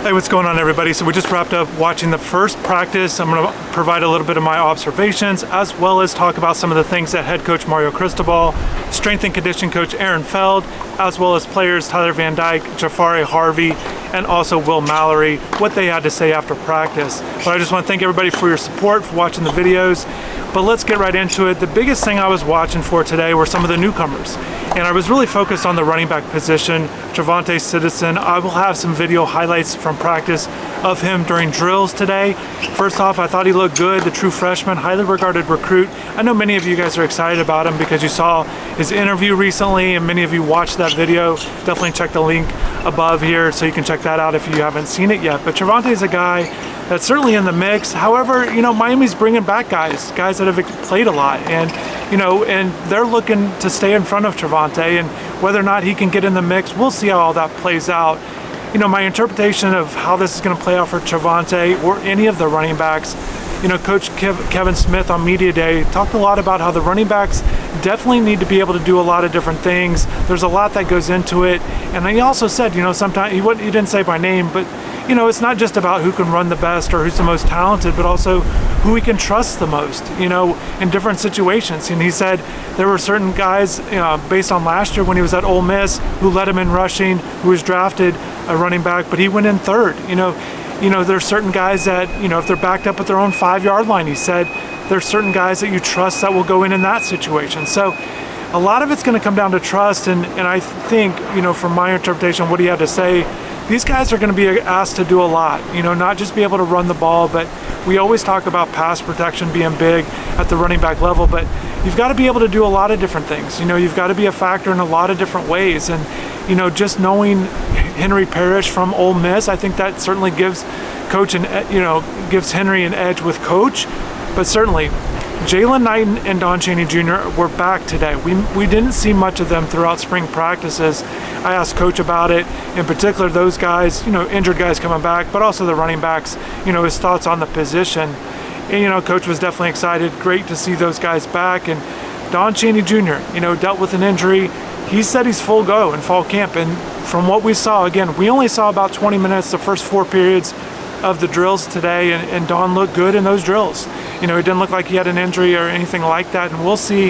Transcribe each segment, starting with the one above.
Hey, what's going on, everybody? So we just wrapped up watching the first practice. I'm going to provide a little bit of my observations, as well as talk about some of the things that head coach Mario Cristobal, strength and conditioning coach Aaron Feld, as well as players Tyler Van Dyke, Jafari Harvey, and also Will Mallory, what they had to say after practice. But I just want to thank everybody for your support, for watching the videos. But let's get right into it. The biggest thing I was watching for today were some of the newcomers. And I was really focused on the running back position, Javonte Citizen. I will have some video highlights from practice of him during drills today. First off, I thought he looked good, the true freshman, highly regarded recruit. I know many of you guys are excited about him because you saw his interview recently and many of you watched that video. Definitely check the link above here so you can check that out if you haven't seen it yet. But Javonte is a guy that's certainly in the mix. However, Miami's bringing back guys that have played a lot, and they're looking to stay in front of Javonte, and whether or not he can get in the mix, we'll see how all that plays out. My interpretation of how this is going to play out for Javonte or any of the running backs, Coach Kevin Smith on Media Day talked a lot about how the running backs definitely need to be able to do a lot of different things. There's a lot that goes into it, and he also said, sometimes he didn't say by name, but it's not just about who can run the best or who's the most talented, but also who we can trust the most, in different situations. And he said there were certain guys, based on last year when he was at Ole Miss, who led him in rushing, who was drafted a running back, but he went in third. There's certain guys that, if they're backed up at their own 5-yard line, he said, there's certain guys that you trust that will go in that situation. So a lot of it's going to come down to trust. And I think, from my interpretation, what he had to say, these guys are going to be asked to do a lot, not just be able to run the ball, but we always talk about pass protection being big at the running back level, but you've got to be able to do a lot of different things. You've got to be a factor in a lot of different ways. And, just knowing Henry Parrish from Ole Miss, I think that certainly gives gives Henry an edge with coach. But certainly, Jalen Knighton and Don Chaney Jr. were back today. We didn't see much of them throughout spring practices. I asked Coach about it, in particular those guys, injured guys coming back, but also the running backs, his thoughts on the position. And, Coach was definitely excited. Great to see those guys back. And Don Chaney Jr., dealt with an injury. He said he's full go in fall camp. And from what we saw, again, we only saw about 20 minutes, the first 4 periods of the drills today, and Don looked good in those drills. It didn't look like he had an injury or anything like that, and we'll see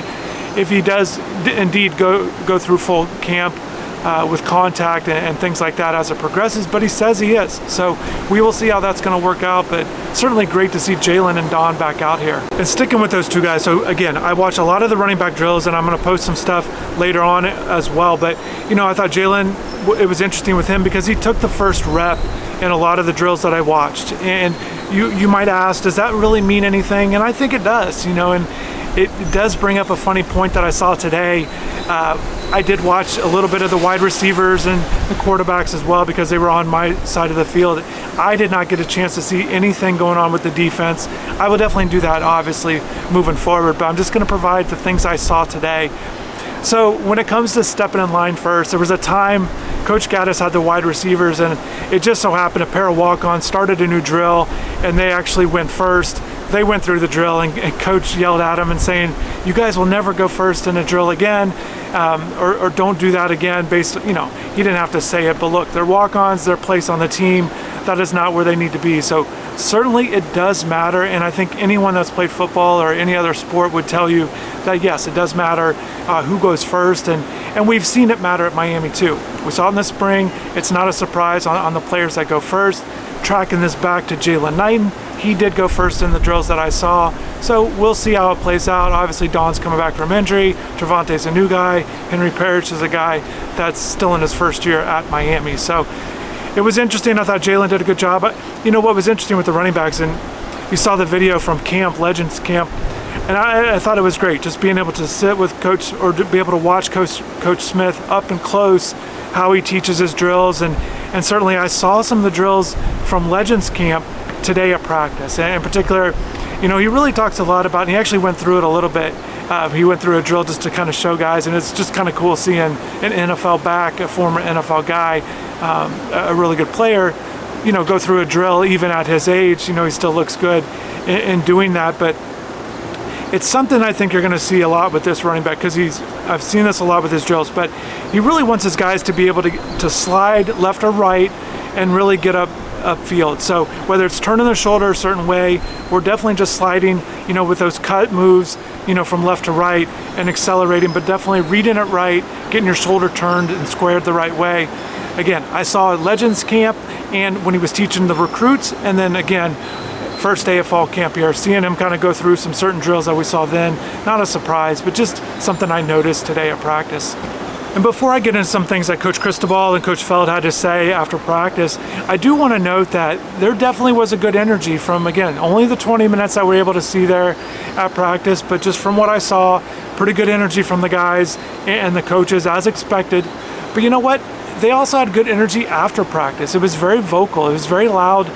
if he does indeed go through full camp with contact and things like that as it progresses, but he says he is. So we will see how that's going to work out, but certainly great to see Jalen and Don back out here. And sticking with those two guys, so again, I watch a lot of the running back drills, and I'm going to post some stuff later on as well, but I thought Jalen, it was interesting with him because he took the first rep in a lot of the drills that I watched. And you might ask, does that really mean anything? And I think it does, and it does bring up a funny point that I saw today. I did watch a little bit of the wide receivers and the quarterbacks as well because they were on my side of the field. I did not get a chance to see anything going on with the defense. I will definitely do that, obviously, moving forward, but I'm just going to provide the things I saw today. So when it comes to stepping in line first, there was a time Coach Gaddis had the wide receivers, and it just so happened a pair of walk-ons started a new drill, and they actually went first. They went through the drill, and Coach yelled at them and saying, "You guys will never go first in a drill again, or don't do that again." He didn't have to say it, but look, they're walk-ons, their place on the team. That is not where they need to be. So certainly it does matter, and I think anyone that's played football or any other sport would tell you that yes, it does matter who goes first, and we've seen it matter at Miami too. We saw it in the spring. It's not a surprise on the players that go first. Tracking this back to Jalen Knighton, he did go first in the drills that I saw. So we'll see how it plays out. Obviously, Don's coming back from injury. Javonte's a new guy. Henry Parrish is a guy that's still in his first year at Miami. So it was interesting. I thought Jalen did a good job. But what was interesting with the running backs, and you saw the video from camp, Legends camp, and I thought it was great just being able to sit with Coach, or to be able to watch Coach Smith up and close, how he teaches his drills. And certainly I saw some of the drills from Legends camp today at practice. And in particular, he really talks a lot about, and he actually went through it a little bit. He went through a drill just to kind of show guys, and it's just kind of cool seeing an NFL back, a former NFL guy, a really good player, go through a drill even at his age. He still looks good in doing that, but it's something I think you're going to see a lot with this running back because I've seen this a lot with his drills, but he really wants his guys to be able to slide left or right and really get up upfield. So whether it's turning the shoulder a certain way, or definitely just sliding, with those cut moves, from left to right and accelerating, but definitely reading it right, getting your shoulder turned and squared the right way. Again, I saw Legends Camp and when he was teaching the recruits, and then again, first day of fall camp here, seeing him kind of go through some certain drills that we saw then. Not a surprise, but just something I noticed today at practice. And before I get into some things that Coach Cristobal and Coach Feld had to say after practice, I do want to note that there definitely was a good energy from, again, only the 20 minutes that we were able to see there at practice, but just from what I saw, pretty good energy from the guys and the coaches as expected. But you know what? They also had good energy after practice. It was very vocal. It was very loud,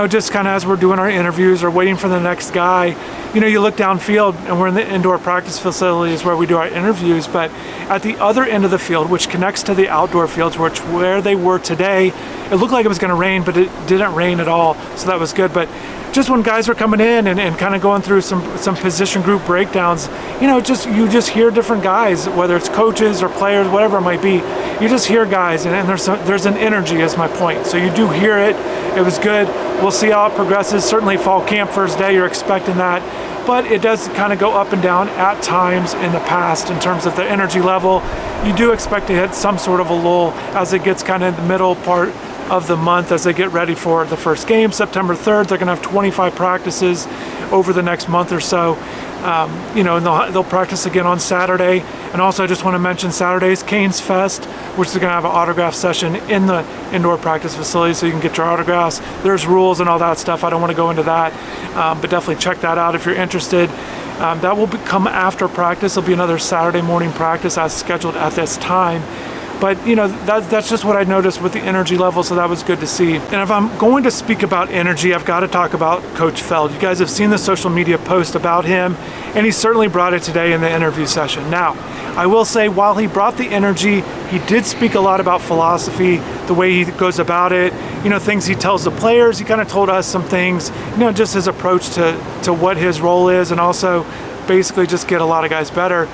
just kind of as we're doing our interviews or waiting for the next guy. You look downfield and we're in the indoor practice facilities where we do our interviews, but at the other end of the field, which connects to the outdoor fields, where they were today, it looked like it was going to rain, but it didn't rain at all, so that was good. But just when guys were coming in and kind of going through some position group breakdowns, you just hear different guys, whether it's coaches or players, whatever it might be. You just hear guys, and there's an energy, is my point. So you do hear it. It was good. We'll see how it progresses. Certainly fall camp first day, you're expecting that. But it does kind of go up and down at times in the past in terms of the energy level. You do expect to hit some sort of a lull as it gets kind of in the middle part of the month as they get ready for the first game, September 3rd. They're going to have 25 practices over the next month or so. And they'll practice again on Saturday. And also I just want to mention Saturday's Canes Fest, which is going to have an autograph session in the indoor practice facility so you can get your autographs. There's rules and all that stuff. I don't want to go into that, but definitely check that out if you're interested. That will come after practice. There'll be another Saturday morning practice as scheduled at this time. But that's just what I noticed with the energy level, so that was good to see. And if I'm going to speak about energy, I've got to talk about Coach Feld. You guys have seen the social media post about him, and he certainly brought it today in the interview session. Now, I will say, while he brought the energy, he did speak a lot about philosophy, the way he goes about it, things he tells the players. He kind of told us some things, just his approach to what his role is, and also basically just get a lot of guys better.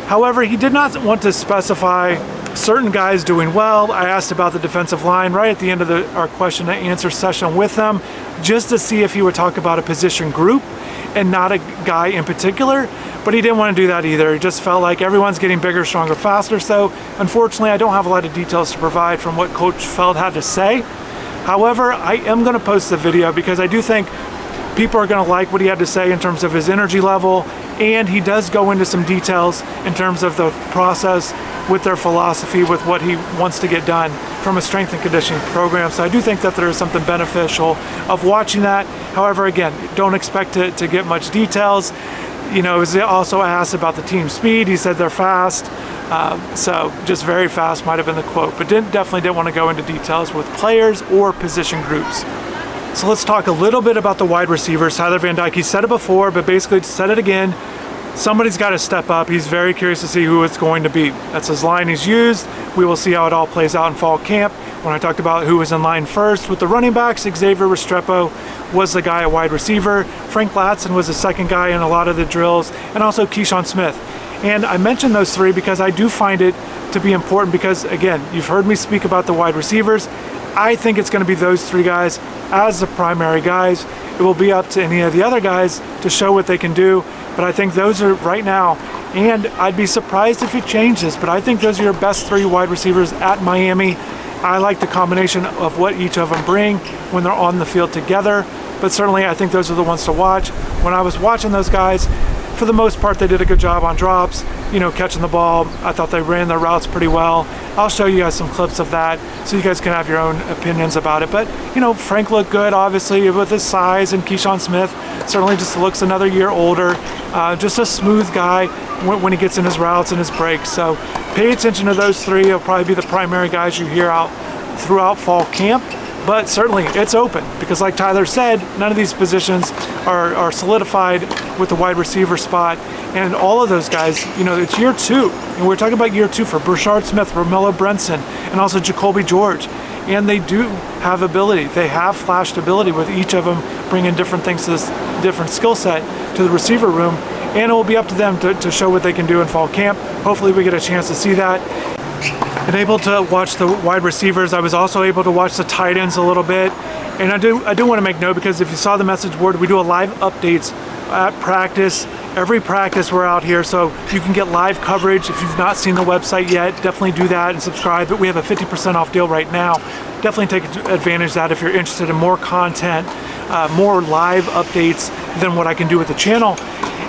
However, he did not want to specify certain guys doing well. I asked about the defensive line right at the end of our question and answer session with them, just to see if he would talk about a position group and not a guy in particular, but he didn't want to do that either. He just felt like everyone's getting bigger, stronger, faster. So unfortunately, I don't have a lot of details to provide from what Coach Feld had to say. However, I am going to post the video because I do think people are going to like what he had to say in terms of his energy level, and he does go into some details in terms of the process with their philosophy, with what he wants to get done from a strength and conditioning program. So I do think that there is something beneficial of watching that. However, again, don't expect to get much details. He was also asked about the team speed. He said they're fast. So just very fast might have been the quote, but definitely didn't want to go into details with players or position groups. So let's talk a little bit about the wide receivers. Tyler Van Dyke, he said it before, but basically said it again. Somebody's got to step up. He's very curious to see who it's going to be. That's his line he's used. We will see how it all plays out in fall camp. When I talked about who was in line first with the running backs, Xavier Restrepo was the guy at wide receiver. Frank Latson was the second guy in a lot of the drills, and also Keyshawn Smith. And I mentioned those three because I do find it to be important because, again, you've heard me speak about the wide receivers. I think it's going to be those three guys as the primary guys. It will be up to any of the other guys to show what they can do, but I think those are right now, and I'd be surprised if it changes, but I think those are your best three wide receivers at Miami. I like the combination of what each of them bring when they're on the field together, but certainly I think those are the ones to watch. When I was watching those guys, for the most part, they did a good job on drops, catching the ball. I thought they ran their routes pretty well. I'll show you guys some clips of that so you guys can have your own opinions about it. But, Frank looked good, obviously, with his size, and Keyshawn Smith certainly just looks another year older. Just a smooth guy when he gets in his routes and his breaks. So pay attention to those three. They'll probably be the primary guys you hear out throughout fall camp. But certainly it's open because, like Tyler said, none of these positions are solidified with the wide receiver spot. And all of those guys, it's year two. And we're talking about year two for Brashard Smith, Romello Brenson, and also Jacoby George. And they do have ability. They have flashed ability with each of them bringing different things to this different skill set to the receiver room. And it will be up to them to show what they can do in fall camp. Hopefully we get a chance to see that. And able to watch the wide receivers. I was also able to watch the tight ends a little bit. And I do want to make note, because if you saw the message board, we do a live updates at practice. Every practice we're out here, so you can get live coverage. If you've not seen the website yet, definitely do that and subscribe. But we have a 50% off deal right now. Definitely take advantage of that if you're interested in more content, more live updates than what I can do with the channel.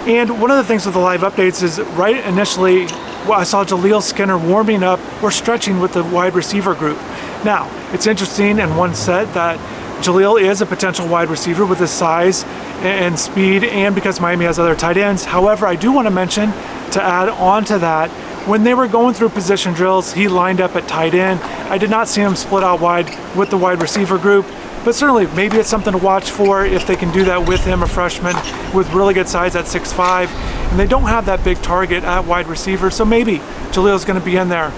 And one of the things with the live updates is, right initially, I saw Jaleel Skinner warming up or stretching with the wide receiver group. Now, it's interesting, and one said that Jaleel is a potential wide receiver with his size and speed, and because Miami has other tight ends. However, I do want to mention, to add on to that, when they were going through position drills, he lined up at tight end. I did not see him split out wide with the wide receiver group, but certainly maybe it's something to watch for if they can do that with him, a freshman with really good size at 6'5", and they don't have that big target at wide receiver, so maybe Jaleel's going to be in there.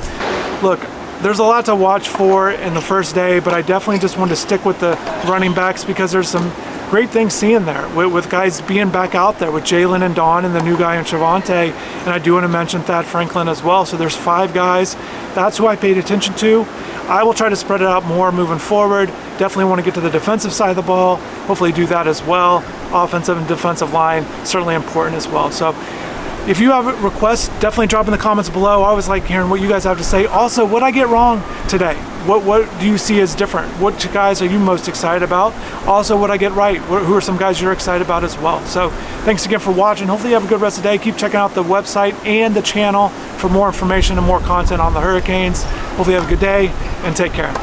Look, there's a lot to watch for in the first day, but I definitely just want to stick with the running backs, because there's some great things seeing there with guys being back out there with Jalen and Don and the new guy in Shavonte, and I do want to mention Thad Franklin as well. So there's 5 guys. That's who I paid attention to. I will try to spread it out more moving forward. Definitely want to get to the defensive side of the ball. Hopefully do that as well. Offensive and defensive line, certainly important as well. So if you have requests, definitely drop in the comments below. I always like hearing what you guys have to say. Also, what I get wrong today? What do you see as different? What guys are you most excited about? Also, what I get right? Who are some guys you're excited about as well? So thanks again for watching. Hopefully you have a good rest of the day. Keep checking out the website and the channel for more information and more content on the Hurricanes. Hopefully you have a good day, and take care.